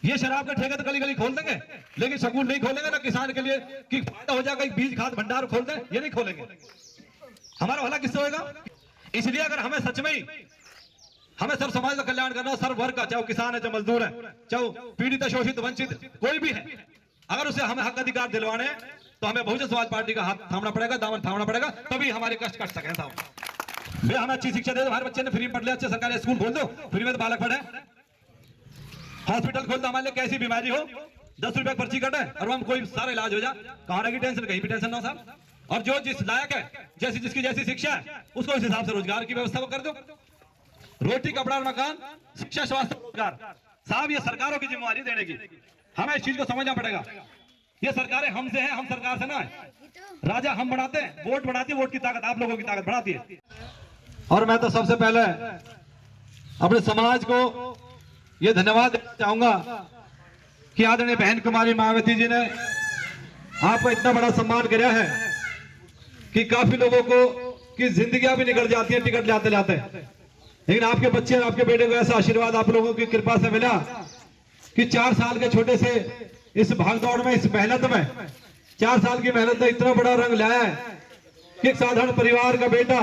ये शराब के ठेके तो गली गली खोल देंगे, लेकिन स्कूल नहीं खोलेंगे ना किसान के लिए कि फायदा हो जाएगा, बीज खाद भंडार खोल दें, ये नहीं खोलेंगे। हमारा भला किससे होगा? इसलिए अगर हमें सच में ही हमें सब समाज का कल्याण करना, सर्व वर्ग का, चाहे किसान है, चाहे मजदूर है, चाहे पीड़ित, शोषित, वंचित कोई भी है, अगर उसे हमें हक अधिकार दिलवाने हैं तो हमें बहुजन समाज पार्टी का हाथ थामना पड़ेगा, दामन थामना पड़ेगा, तभी हमारे कष्ट कट सके साहब। भैया हमें अच्छी शिक्षा दे दो, हमारे बच्चे ने फ्री में पढ़ लिया, अच्छे सरकारी स्कूल खोल दो, फ्री में तो बालक पढ़े, हॉस्पिटल खोल दो, हमारे लिए कैसी बीमारी हो 10 रुपए पर्ची कटे और हम कोई सारा इलाज हो जाए, कहाँ रहेगी टेंशन? कहीं भी टेंशन ना साहब। और जो जिस लायक है, जैसी जिसकी जैसी शिक्षा है, उसको इस हिसाब से रोजगार की व्यवस्था कर दो। रोटी, कपड़ा, मकान, शिक्षा, स्वास्थ्य, रोजगार, साहब ये सरकारों की जिम्मेवारी देने की, हमें इस चीज को समझना पड़ेगा। ये सरकारें हमसे हैं, हम सरकार से ना है। राजा हम बढ़ाते हैं, वोट बढ़ाती है, वोट की ताकत आप लोगों की ताकत बढ़ाती है। और मैं तो सबसे पहले अपने समाज को ये धन्यवाद देना चाहूंगा कि आदरणीय बहन कुमारी मायावती जी ने आपको इतना बड़ा सम्मान किया है कि काफी लोगों को की जिंदगियां भी निकल जाती हैं टिकट लाते लाते, लेकिन आपके बच्चे और आपके बेटे को ऐसा आशीर्वाद आप लोगों की कृपा से मिला कि 4 साल के छोटे से इस भागदौड़ में, इस मेहनत में, 4 साल की मेहनत में इतना बड़ा रंग लाया है कि एक साधारण परिवार का बेटा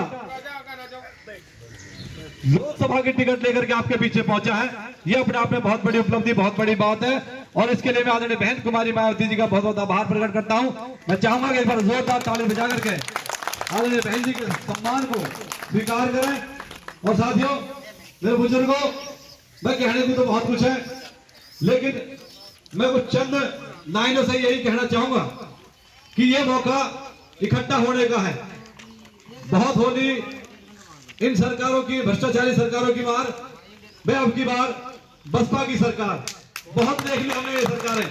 लोकसभा की टिकट लेकर के आपके पीछे पहुंचा है। ये अपने आप में बहुत बड़ी उपलब्धि, बहुत बड़ी बात है, और इसके लिए मैं आदरणीय बहन कुमारी मायावती जी का बहुत बहुत आभार प्रकट करता हूं। मैं चाहूंगा कि एक बार जोरदार ताली बजा करके आदरणीय बहन जी के सम्मान को स्वीकार करें। और साथियों, मेरे बुजुर्गों, मैं कहने को तो बहुत कुछ है, लेकिन मैं कुछ चंद लाइनों से यही कहना चाहूंगा कि ये मौका इकट्ठा होने का है। बहुत होली इन सरकारों की, भ्रष्टाचारी सरकारों की मार, मैं अब की बार बसपा की सरकार, बहुत देख ली हमने ये सरकारें,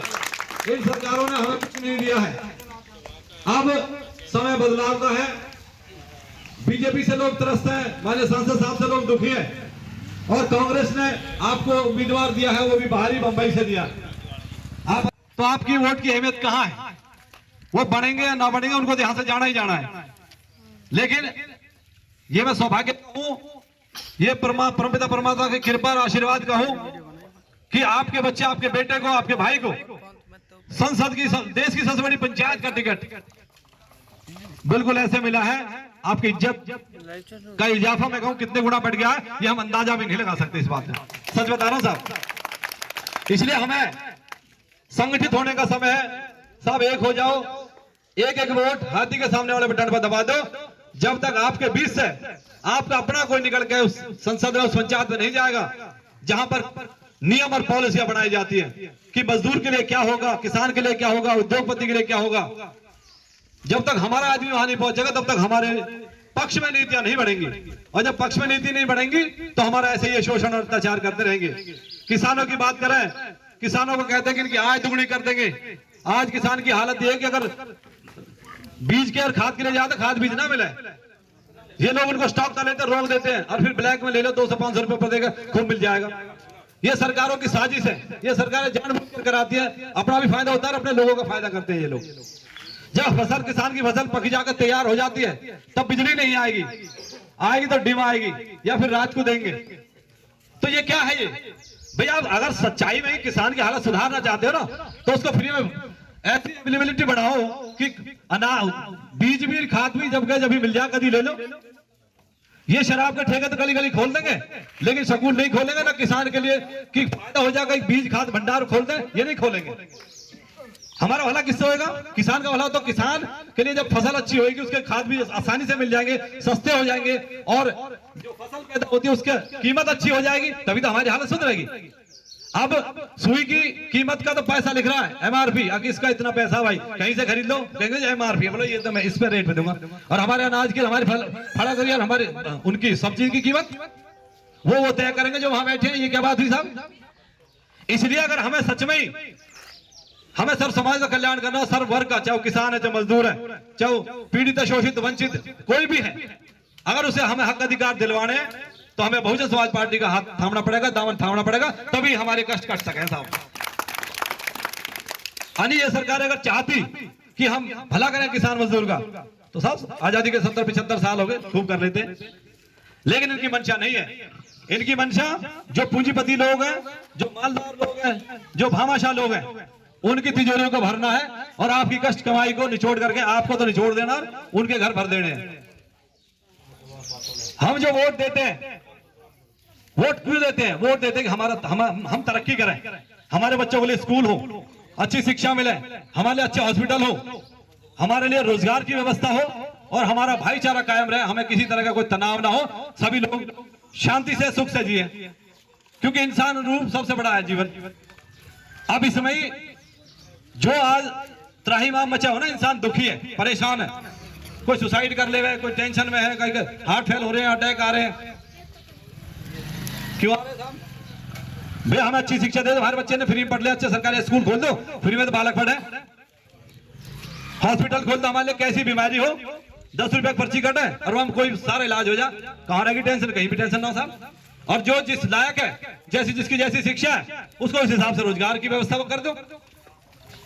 इन सरकारों ने हमें कुछ नहीं दिया है। अब समय बदलाव का है, बीजेपी से लोग त्रस्त हैं, माननीय सांसद साहब से लोग दुखी हैं, और कांग्रेस ने आपको उम्मीदवार दिया है, वो भी बाहरी बंबई से दिया। आप तो आपकी वोट की अहमियत कहां है? वो बढ़ेंगे या ना बढ़ेंगे, उनको यहां से जाना ही जाना है। लेकिन ये मैं सौभाग्य हूं, ये परमपिता परमात्मा की कृपा और आशीर्वाद का हूं कि आपके बच्चे, आपके बेटे को, आपके भाई को संसद की, देश की सबसे बड़ी पंचायत का टिकट बिल्कुल ऐसे मिला है। आपकी इज्जत का इजाफा मैं कहूं कितने गुना बढ़ गया है, ये हम अंदाजा भी नहीं लगा सकते इस बात में, सच बता रहा हूं साहब। इसलिए हमें संगठित होने का समय है साहब। एक हो जाओ, एक एक वोट हाथी के सामने वाले बटन पर दबा दो। जब तक आपके बीच से आपका अपना कोई निकल के उस संसद में, उस पंचायत में नहीं जाएगा जहां पर नियम और पॉलिसियां बनाई जाती है कि मजदूर के लिए क्या होगा, किसान के लिए क्या होगा, उद्योगपति के लिए क्या होगा, जब तक हमारा आदमी वहां नहीं पहुंचेगा तब तक हमारे पक्ष में नीतियां नहीं बढ़ेंगी। और जब पक्ष में नीति नहीं बढ़ेंगी तो हमारा ऐसे ही शोषण और अत्याचार करते रहेंगे। किसानों की बात करें, किसानों को कहते हैं कि इनकी आय दुगनी कर देंगे। आज किसान की हालत यह है कि अगर बीज के और खाद के लिए जाते, खाद बीज ना मिले, ये लोग उनको स्टॉक कर लेते, रोक देते हैं, और फिर ब्लैक में ले लो, 200-500 रुपए पर देगा, खूब मिल जाएगा। ये सरकारों की साजिश है, ये सरकारें जानबूझकर कराती है, अपना भी फायदा होता है और अपने लोगों का फायदा करते हैं ये लोग। जब फसल, किसान की फसल पक जाकर तैयार हो जाती है, तब बिजली नहीं आएगी, आएगी तो डिम आएगी या फिर रात को देंगे। तो ये क्या है? ये भैया अगर सच्चाई में किसान की हालत सुधारना चाहते हो ना, तो उसको फ्री में ऐसी अवेलेबिलिटी बढ़ाओ कि बीज भी, खाद भी जब मिल जाए, कभी ले लो। ये शराब के ठेके तो गली गली खोल देंगे, लेकिन स्कूल नहीं खोलेंगे ना किसान के लिए कि फायदा हो जाएगा, बीज खाद भंडार खोल दें, ये नहीं खोलेंगे। हमारा भला किससे होगा? किसान का भला तो किसान के लिए जब फसल अच्छी होगी, उसके खाद भी आसानी से मिल जाएंगे, सस्ते हो जाएंगे, और जो फसल पैदा होती है उसकी कीमत अच्छी हो जाएगी, तभी तो हमारी हालत सुधरेगी। अब सुई की कीमत का तो पैसा लिख रहा है एमआरपी, अगर इसका इतना पैसा, भाई कहीं से खरीद लो, कहेंगे एमआरपी, बोलो ये तो मैं इस पे रेट पे दूंगा। और हमारे अनाज की, हमारे फला करिए, हमारे उनकी सब्जी की कीमत वो तय करेंगे जो वहां बैठे हैं। ये क्या बात हुई साहब? इसलिए अगर हमें सच में ही हमें सर्व समाज का कल्याण करना, सर्व वर्ग का, चाहे किसान है, चाहे मजदूर है, चाहे पीड़ित, शोषित, वंचित कोई भी है, अगर उसे हमें हक अधिकार दिलवाने हैं तो हमें बहुजन समाज पार्टी का हाथ थामना पड़ेगा, दामन थामना पड़ेगा, तभी हमारे कष्ट कट सके साहब। ये सरकार अगर चाहती कि हम भला करें किसान मजदूर का, तो साहब आजादी के 70-75 साल हो गए, खूब कर लेते, लेकिन इनकी मंशा नहीं है। इनकी मंशा जो पूंजीपति लोग हैं, जो मालदार लोग हैं, जो भामाशाह लोग हैं, उनकी तिजोरियों को भरना है और आपकी कष्ट कमाई को निचोड़ करके आपको तो निचोड़ देना, उनके घर भर देने हैं। हम जो वोट देते हैं, वोट क्यों देते हैं? वोट देते हैं कि हम तरक्की करें, हमारे बच्चों के लिए स्कूल हो, अच्छी शिक्षा मिले, हमारे लिए अच्छे हॉस्पिटल हो, हमारे लिए रोजगार की व्यवस्था हो और हमारा भाईचारा कायम रहे, हमें किसी तरह का कोई तनाव ना हो, सभी लोग शांति से सुख से जिए, क्योंकि इंसान रूप सबसे बड़ा है जीवन। अब इसमें जो आज त्राहिमाम मचा हो ना, इंसान दुखी है, परेशान है, कोई सुसाइड कर ले, कोई टेंशन में है, कहीं हार्ट फेल हो रहे हैं, अटैक आ रहे हैं, क्यों आ रहे हैं साहब? भैया हमें अच्छी शिक्षा दे दो, हमारे बच्चे ने फ्री में पढ़ ले, अच्छे सरकारी स्कूल खोल दो, फ्री में तो बालक पढ़े, हॉस्पिटल खोल दो, हमारे लिए कैसी बीमारी हो 10 रुपए पर्ची कटे और हम कोई सारा इलाज हो जा, कहां रहेगी टेंशन? कहीं भी टेंशन ना हो साहब। और जो जिस लायक है, जैसी जिसकी जैसी शिक्षा है, उसको उस हिसाब से रोजगार की व्यवस्था कर दो।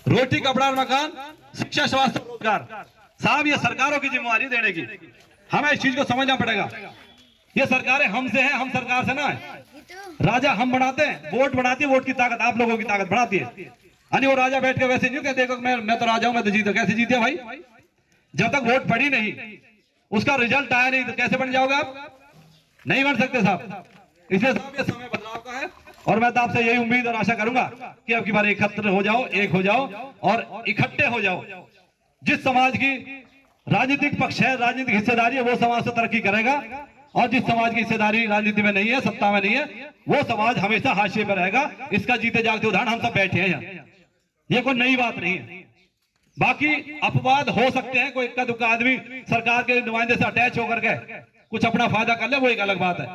रोटी कपड़ा और मकान, शिक्षा स्वास्थ्य रोजगार, साहब ये सरकारों की जिम्मेवारी देने की, हमें इस चीज को समझना पड़ेगा। ये सरकारें हमसे हैं, हम सरकार से ना है। राजा हम बढ़ाते हैं, वोट बढ़ाती है, वोट की ताकत आप लोगों की ताकत बढ़ाती है। यानी वो राजा बैठ के वैसे नहीं कहते देखो मैं तो राजा हूं, मैं तो जीता। कैसे जीते भाई? जब तक वोट पड़ी नहीं, उसका रिजल्ट आया नहीं, तो कैसे बन जाओगे आप? नहीं बन सकते साहब। इसलिए साहब ये समय बदलाव का है और मैं तो आपसे यही उम्मीद और आशा करूंगा कि अब की बार एकत्र हो जाओ, एक हो जाओ और इकट्ठे हो जाओ। जिस समाज की राजनीतिक पक्ष है, राजनीतिक हिस्सेदारी है, वो समाज से तरक्की करेगा और जिस समाज की हिस्सेदारी राजनीति में नहीं है, सत्ता में नहीं है, वो समाज हमेशा हाशिए पर रहेगा। इसका जीते जागते उदाहरण हम सब बैठे हैं यहाँ, ये कोई नई बात नहीं है। बाकी अपवाद हो सकते हैं, कोई इक्का दुक्का आदमी सरकार के नुमाइंदे से अटैच होकर के कुछ अपना फायदा कर ले, वो एक अलग बात है,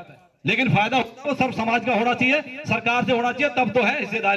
लेकिन फायदा वो सब समाज का होना चाहिए, सरकार से होना चाहिए, तब तो है हिस्सेदारी।